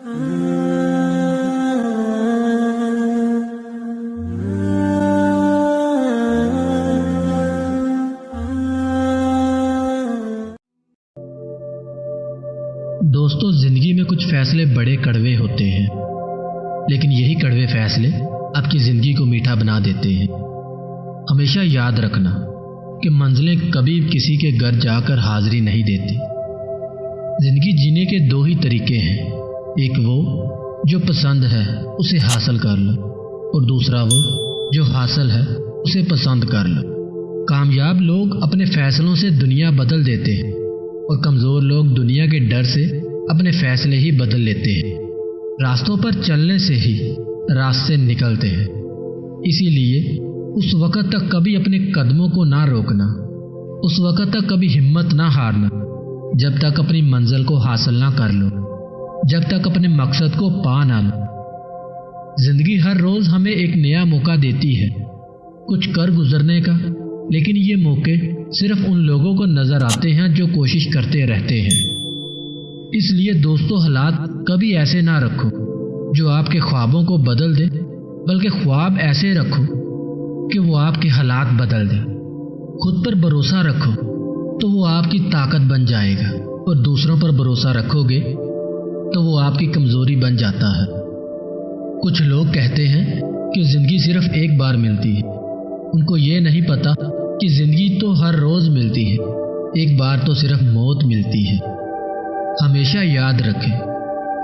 دوستو، زندگی میں کچھ فیصلے بڑے کڑوے ہوتے ہیں، لیکن یہی کڑوے فیصلے آپ کی زندگی کو میٹھا بنا دیتے ہیں۔ ہمیشہ یاد رکھنا کہ منزلیں کبھی کسی کے گھر جا کر حاضری نہیں دیتی۔ زندگی جینے کے دو ہی طریقے ہیں، ایک وہ جو پسند ہے اسے حاصل کر لو، اور دوسرا وہ جو حاصل ہے اسے پسند کر لو۔ کامیاب لوگ اپنے فیصلوں سے دنیا بدل دیتے ہیں، اور کمزور لوگ دنیا کے ڈر سے اپنے فیصلے ہی بدل لیتے ہیں۔ راستوں پر چلنے سے ہی راستے نکلتے ہیں، اسی لیے اس وقت تک کبھی اپنے قدموں کو نہ روکنا، اس وقت تک کبھی ہمت نہ ہارنا جب تک اپنی منزل کو حاصل نہ کر لو، جب تک اپنے مقصد کو پا نہ لو۔ زندگی ہر روز ہمیں ایک نیا موقع دیتی ہے کچھ کر گزرنے کا، لیکن یہ موقع صرف ان لوگوں کو نظر آتے ہیں جو کوشش کرتے رہتے ہیں۔ اس لیے دوستو، حالات کبھی ایسے نہ رکھو جو آپ کے خوابوں کو بدل دے، بلکہ خواب ایسے رکھو کہ وہ آپ کے حالات بدل دیں۔ خود پر بھروسہ رکھو تو وہ آپ کی طاقت بن جائے گا، اور دوسروں پر بھروسہ رکھو گے تو وہ آپ کی کمزوری بن جاتا ہے۔ کچھ لوگ کہتے ہیں کہ زندگی صرف ایک بار ملتی ہے، ان کو یہ نہیں پتا کہ زندگی تو ہر روز ملتی ہے، ایک بار تو صرف موت ملتی ہے۔ ہمیشہ یاد رکھیں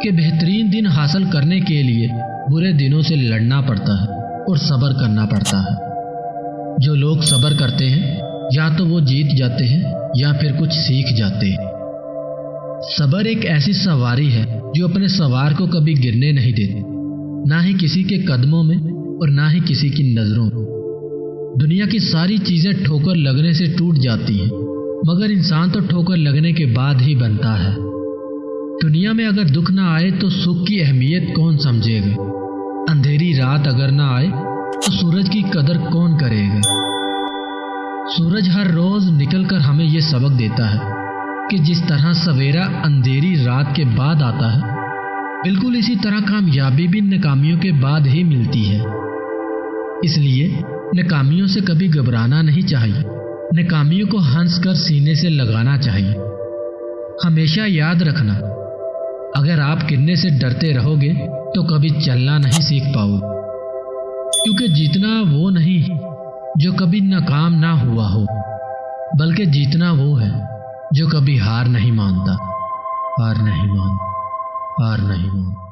کہ بہترین دن حاصل کرنے کے لیے برے دنوں سے لڑنا پڑتا ہے اور صبر کرنا پڑتا ہے۔ جو لوگ صبر کرتے ہیں یا تو وہ جیت جاتے ہیں یا پھر کچھ سیکھ جاتے ہیں۔ صبر ایک ایسی سواری ہے جو اپنے سوار کو کبھی گرنے نہیں دیتی، نہ ہی کسی کے قدموں میں اور نہ ہی کسی کی نظروں میں۔ دنیا کی ساری چیزیں ٹھوکر لگنے سے ٹوٹ جاتی ہیں، مگر انسان تو ٹھوکر لگنے کے بعد ہی بنتا ہے۔ دنیا میں اگر دکھ نہ آئے تو سکھ کی اہمیت کون سمجھے گا؟ اندھیری رات اگر نہ آئے تو سورج کی قدر کون کرے گا؟ سورج ہر روز نکل کر ہمیں یہ سبق دیتا ہے کہ جس طرح سویرا اندھیری رات کے بعد آتا ہے، بالکل اسی طرح کامیابی بھی ناکامیوں کے بعد ہی ملتی ہے۔ اس لیے ناکامیوں سے کبھی گھبرانا نہیں چاہیے، ناکامیوں کو ہنس کر سینے سے لگانا چاہیے۔ ہمیشہ یاد رکھنا، اگر آپ گرنے سے ڈرتے رہو گے تو کبھی چلنا نہیں سیکھ پاؤ گے، کیونکہ جیتنا وہ نہیں جو کبھی ناکام نہ ہوا ہو، بلکہ جیتنا وہ ہے جو کبھی ہار نہیں مانتا۔ ہار نہیں مانتا۔